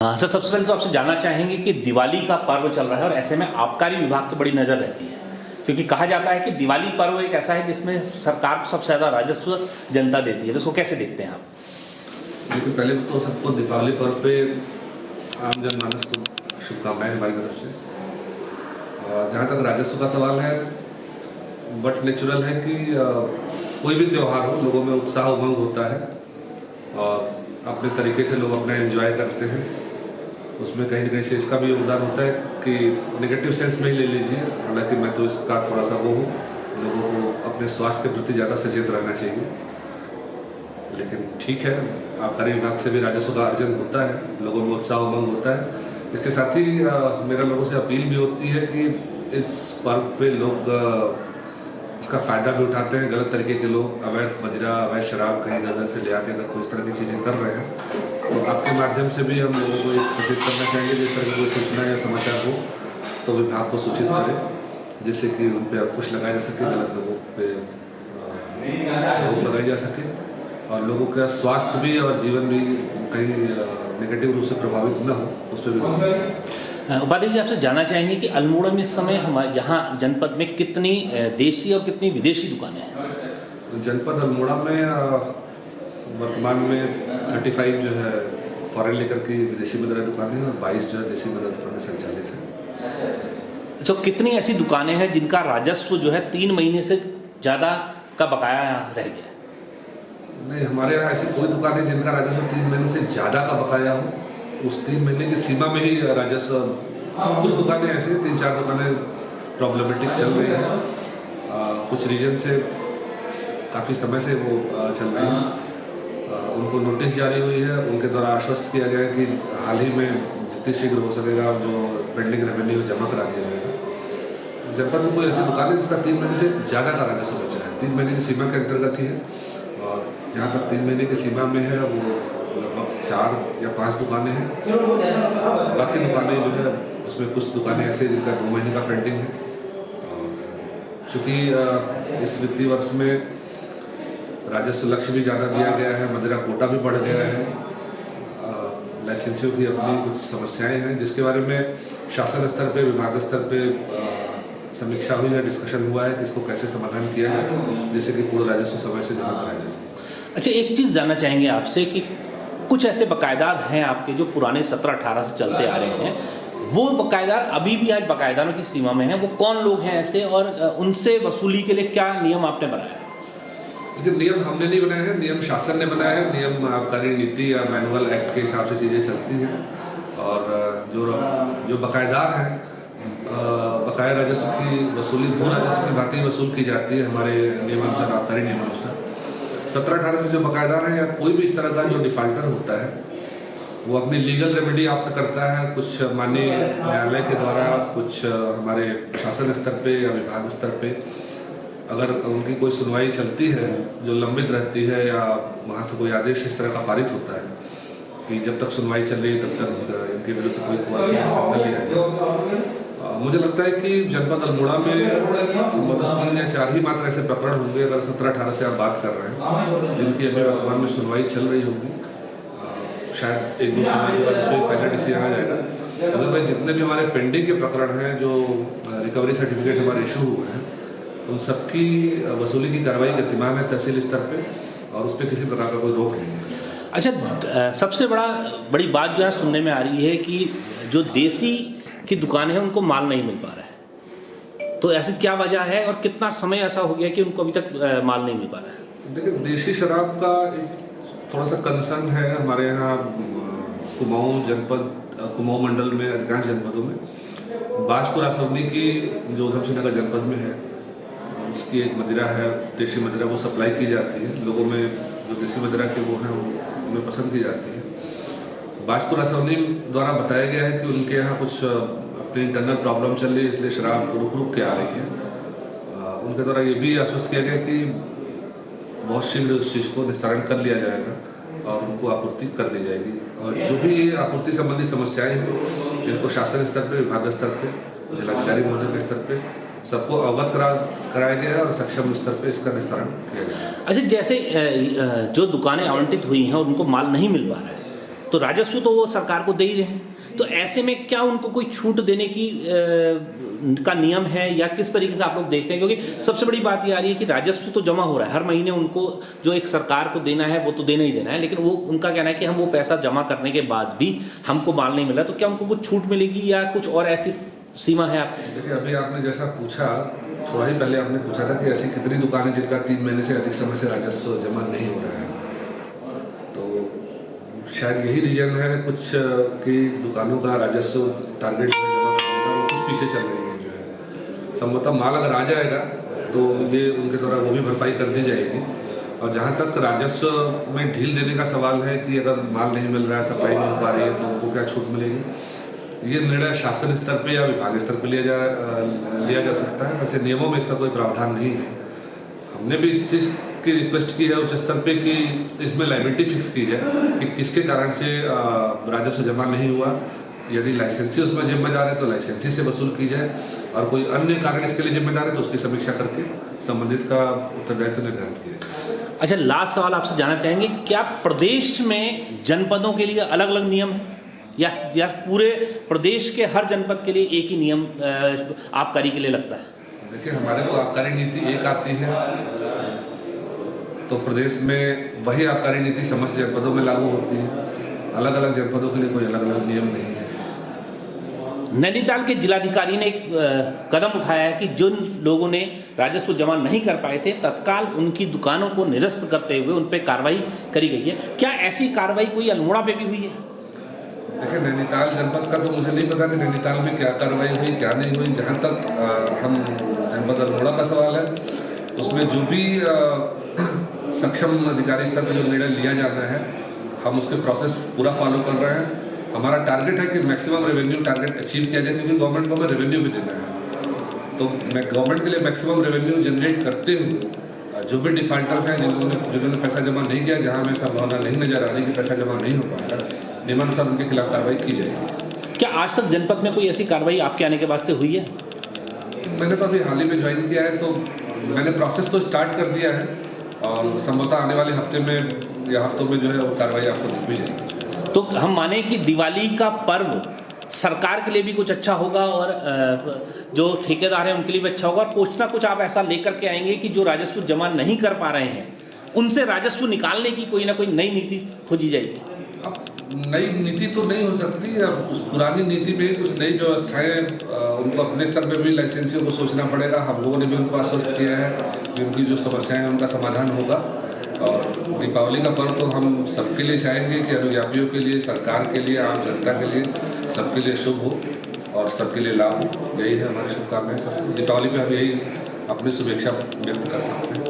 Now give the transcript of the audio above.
Sir सबसे पहले तो आपसे जानना चाहेंगे कि दिवाली का पर्व चल रहा है और ऐसे में आबकारी विभाग की बड़ी नज़र रहती है, क्योंकि कहा जाता है कि दिवाली पर्व एक ऐसा है जिसमें सरकार सबसे ज़्यादा राजस्व जनता देती है, तो उसको कैसे देखते हैं आप? देखिए, पहले तो सबको दीपावली पर्व पे आम जनमानस को शुभकामनाएं हमारी तरफ से। जहाँ तक राजस्व का सवाल है, बट नेचुरल है कि कोई भी त्यौहार हो, लोगों में उत्साह उमंग होता है और अपने तरीके से लोग अपना एंजॉय करते हैं। उसमें कहीं ना कहीं से इसका भी योगदान होता है कि नेगेटिव सेंस में ही ले लीजिए, हालांकि मैं तो इसका थोड़ा सा वो हूँ, लोगों को अपने स्वास्थ्य के प्रति ज़्यादा सचेत रहना चाहिए। लेकिन ठीक है, आबकारी विभाग से भी राजस्व का अर्जन होता है, लोगों में उत्साह उमंग होता है। इसके साथ ही मेरा लोगों से अपील भी होती है कि इस पर्व पे लोग इसका फ़ायदा भी उठाते हैं। गलत तरीके के लोग अवैध मदिरा, अवैध शराब कहीं इधर से ले आके अगर कोई इस तरह की चीज़ें कर रहे हैं, तो आपके माध्यम से भी हम लोगों को एक सचेत करना चाहेंगे कि इस तरह की कोई सूचना या समाचार हो तो विभाग को सूचित करें, जिससे कि उन पर अंकुश लगाया जा सके, गलत लोगों पे रोक लगाई जा सके और लोगों का स्वास्थ्य भी और जीवन भी कहीं नेगेटिव रूप से प्रभावित न हो, उस पर भी। उपाध्याय जी, आपसे जानना चाहेंगे कि अल्मोड़ा में इस समय हमारे यहाँ जनपद में कितनी देशी और कितनी विदेशी दुकानें हैं? जनपद अल्मोड़ा में वर्तमान में 35 जो है फॉरेन लेकर की विदेशी मदिरा दुकानें और 22 जो है देसी मदिरा दुकानें संचालित हैं। तो कितनी ऐसी दुकानें हैं जिनका राजस्व जो है 3 महीने से ज़्यादा का बकाया रह गया? नहीं, हमारे यहाँ ऐसी कोई दुकान है जिनका राजस्व 3 महीने से ज़्यादा का बकाया हो। उस 3 महीने की सीमा में ही राजस्व, कुछ दुकानें ऐसी हैं, 3-4 दुकानें प्रॉब्लमेटिक चल रही हैं, कुछ रीजन से काफ़ी समय से वो चल रही हैं। उनको नोटिस जारी हुई है, उनके द्वारा आश्वस्त किया गया है कि हाल ही में जितनी शीघ्र हो सकेगा जो पेंडिंग रेवेन्यू जमा करा दिया जाएगा। जनपद में कोई ऐसी दुकान है जिसका 3 महीने से ज़्यादा का राजस्व बचा है, 3 महीने की सीमा के अंतर्गत ही है। और जहाँ तक 3 महीने की सीमा में है, वो लगभग 4 या 5 दुकानें हैं। बाकी दुकानें जो है उसमें कुछ दुकानें ऐसे हैं जिनका 2 महीने का पेंडिंग है। और चूँकि इस वित्तीय वर्ष में राजस्व लक्ष्य भी ज़्यादा दिया गया है, मदिरा कोटा भी बढ़ गया है, लाइसेंसियों की अपनी कुछ समस्याएं हैं जिसके बारे में शासन स्तर पे, विभाग स्तर पे समीक्षा हुई है, डिस्कशन हुआ है कि इसको कैसे समाधान किया जाए, जैसे कि पूर्ण राजस्व समय से जमा कराया जा सके। अच्छा, एक चीज़ जानना चाहेंगे आपसे कि कुछ ऐसे बकायेदार हैं आपके जो पुराने 17-18 से चलते आ रहे हैं, वो बकायेदार अभी भी आज बकायेदारों की सीमा में हैं, वो कौन लोग हैं ऐसे और उनसे वसूली के लिए क्या नियम आपने बनाया? लेकिन नियम हमने नहीं बनाए हैं, नियम शासन ने बनाया है। नियम आबकारी नीति या मैनुअल एक्ट के हिसाब से चीज़ें चलती हैं और जो बकायेदार हैं, बकाया राजस्व की वसूली भू राजस्व की भांति वसूल की जाती है हमारे नियमानुसार, आबकारी नियमानुसार। 17-18 से जो बकायेदार हैं या कोई भी इस तरह का जो डिफाल्टर होता है, वो अपनी लीगल रेमेडी ऑप्ट करता है, कुछ माननीय न्यायालय के द्वारा, कुछ हमारे शासन स्तर पे या विभाग स्तर पे अगर उनकी कोई सुनवाई चलती है जो लंबित रहती है या वहाँ से कोई आदेश इस तरह का पारित होता है कि जब तक सुनवाई चल रही है तब तक इनके विरुद्ध कोई कोर्स न लिया जाए। मुझे लगता है कि जनपद अल्मोड़ा में संभवतः 3 या 4 ही मात्र ऐसे प्रकरण होंगे, अगर 17-18 से आप बात कर रहे हैं, जिनकी अभी वर्तमान में सुनवाई चल रही होगी। शायद 1-2 समय के बाद उसमें फाइनल डिसीजन आ जाएगा। अदरवाइज जितने भी हमारे पेंडिंग के प्रकरण हैं, जो रिकवरी सर्टिफिकेट हमारे इशू हुए हैं, उन सबकी वसूली की कार्रवाई गतिमान है तहसील स्तर पे और उस पर किसी प्रकार का कोई रोक नहीं है। अच्छा, सबसे बड़ी बात जो है सुनने में आ रही है कि जो देसी की दुकानें हैं उनको माल नहीं मिल पा रहा है, तो ऐसी क्या वजह है और कितना समय ऐसा हो गया कि उनको अभी तक माल नहीं मिल पा रहा है? देखिए, देशी शराब का एक थोड़ा सा कंसर्न है हमारे यहाँ कुमाऊँ जनपद, कुमाऊँ मंडल में, अधिकांश जनपदों में। बाजपुर आसवनी की जो उधमसिंह नगर जनपद में है, उसकी एक मदिरा है, देशी मदिरा, वो सप्लाई की जाती है लोगों में। जो देसी मदिरा के वो हैं उनमें पसंद की जाती है। बाजपुर आसवनी द्वारा बताया गया है कि उनके यहाँ कुछ अपनी इंटरनल प्रॉब्लम चल रही है, इसलिए शराब रुक के आ रही है। उनके द्वारा ये भी आश्वस्त किया गया कि बहुत शीघ्र उस चीज़ को निस्तारण कर लिया जाएगा और उनको आपूर्ति कर दी जाएगी। और जो भी ये आपूर्ति संबंधी समस्याएं हैं, इनको शासन स्तर पर, विभाग स्तर पर, जिलाधिकारी महोदय के स्तर पर सबको अवगत कराया गया है और सक्षम स्तर पे इसका निस्तारण किया गया है। अच्छा, जैसे जो दुकानें आवंटित हुई हैं और उनको माल नहीं मिल पा रहा है, तो राजस्व तो वो सरकार को दे ही रहे हैं। तो ऐसे में क्या उनको कोई छूट देने की का नियम है या किस तरीके से आप लोग देखते हैं? क्योंकि सबसे बड़ी बात ये आ रही है कि राजस्व तो जमा हो रहा है हर महीने, उनको जो एक सरकार को देना है वो तो देना ही देना है, लेकिन वो उनका कहना है कि हम वो पैसा जमा करने के बाद भी हमको माल नहीं मिला, तो क्या उनको कुछ छूट मिलेगी या कुछ और ऐसी सीमा है आप? देखिए, अभी आपने जैसा पूछा, थोड़ा ही पहले आपने पूछा था कि ऐसी कितनी दुकानें जिनका 3 महीने से अधिक समय से राजस्व जमा नहीं हो रहा है, तो शायद यही रीजन है कुछ कि दुकानों का राजस्व टारगेट में जमा करने का वो कुछ पीछे चल रही है। जो है संभवतः माल अगर आ जाएगा तो ये उनके द्वारा वो भी भरपाई कर दी जाएगी। और जहाँ तक राजस्व में ढील देने का सवाल है कि अगर माल नहीं मिल रहा है, सप्लाई नहीं हो पा रही है, तो उनको क्या छूट मिलेगी, ये निर्णय शासन स्तर पे या विभाग स्तर पे लिया जा सकता है। वैसे नियमों में इसका कोई प्रावधान नहीं है। हमने भी इस चीज़ की रिक्वेस्ट की है उच्च स्तर पे कि इसमें लायबिलिटी फिक्स की जाए कि किसके कारण से राजस्व जमा नहीं हुआ। यदि लाइसेंसी उसमें जिम्मेदार है तो लाइसेंसी से वसूल की जाए, और कोई अन्य कारण इसके लिए जिम्मेदार है तो उसकी समीक्षा करके संबंधित का उत्तरदायित्व निर्धारित किया जाए। अच्छा, लास्ट सवाल आपसे जानना चाहेंगे, क्या प्रदेश में जनपदों के लिए अलग अलग नियम है या पूरे प्रदेश के हर जनपद के लिए एक ही नियम आबकारी के लिए लगता है? देखिए, हमारे तो आबकारी नीति एक आती है, तो प्रदेश में वही आबकारी नीति समस्त जनपदों में लागू होती है। अलग अलग जनपदों के लिए कोई अलग अलग नियम नहीं है। नैनीताल के जिलाधिकारी ने एक कदम उठाया है कि जिन लोगों ने राजस्व जमा नहीं कर पाए थे तत्काल उनकी दुकानों को निरस्त करते हुए उन पर कार्रवाई करी गई है। क्या ऐसी कार्रवाई कोई अल्मोड़ा पे भी हुई है? देखिए, नैनीताल जनपद का तो मुझे नहीं पता कि नैनीताल में क्या कार्रवाई हुई क्या नहीं हुई। जहाँ तक हम जनपद अल्मोड़ा का सवाल है, उसमें जो भी सक्षम अधिकारी स्तर पर जो निर्णय लिया जाना है, हम उसके प्रोसेस पूरा फॉलो कर रहे हैं। हमारा टारगेट है कि मैक्सिमम रेवेन्यू टारगेट अचीव किया जाए, क्योंकि गवर्नमेंट को हमें रेवेन्यू भी देना है। तो मैं गवर्नमेंट के लिए मैक्सिमम रेवेन्यू जनरेट करते हुए जो भी डिफाल्टर्स हैं जिन्होंने पैसा जमा नहीं किया, जहाँ हमें संभावना नहीं नजर आ रही कि पैसा जमा नहीं हो पाएगा, नियमानुसार उनके खिलाफ कार्रवाई की जाएगी। क्या आज तक जनपद में कोई ऐसी कार्रवाई आपके आने के बाद से हुई है? मैंने तो अभी हाल ही में ज्वाइन किया है, तो मैंने प्रोसेस तो स्टार्ट कर दिया है, और संभवतः आने वाले हफ्ते में या हफ्तों में जो है वो कार्रवाई आपको दिख भी जाएगी। तो हम माने कि दिवाली का पर्व सरकार के लिए भी कुछ अच्छा होगा और जो ठेकेदार हैं उनके लिए भी अच्छा होगा, और कुछ ना कुछ आप ऐसा लेकर के आएंगे कि जो राजस्व जमा नहीं कर पा रहे हैं उनसे राजस्व निकालने की कोई ना कोई नई नीति खोजी जाएगी। अब नई नीति तो नहीं हो सकती, अब उस पुरानी नीति में कुछ नई व्यवस्थाएं उनको अपने स्तर पे भी लाइसेंसियों को सोचना पड़ेगा। हम लोगों ने भी उनको आश्वस्त किया है कि उनकी जो समस्याएं हैं उनका समाधान होगा। और दीपावली का पर्व तो हम सबके लिए चाहेंगे कि अनुयायियों के लिए, सरकार के लिए, आम जनता के लिए, सबके लिए शुभ हो और सबके लिए लाभ हो। यही है हमारी शुभकामनाएं। सब दीपावली पे हम यही अपनी शुभेच्छा व्यक्त कर सकते हैं।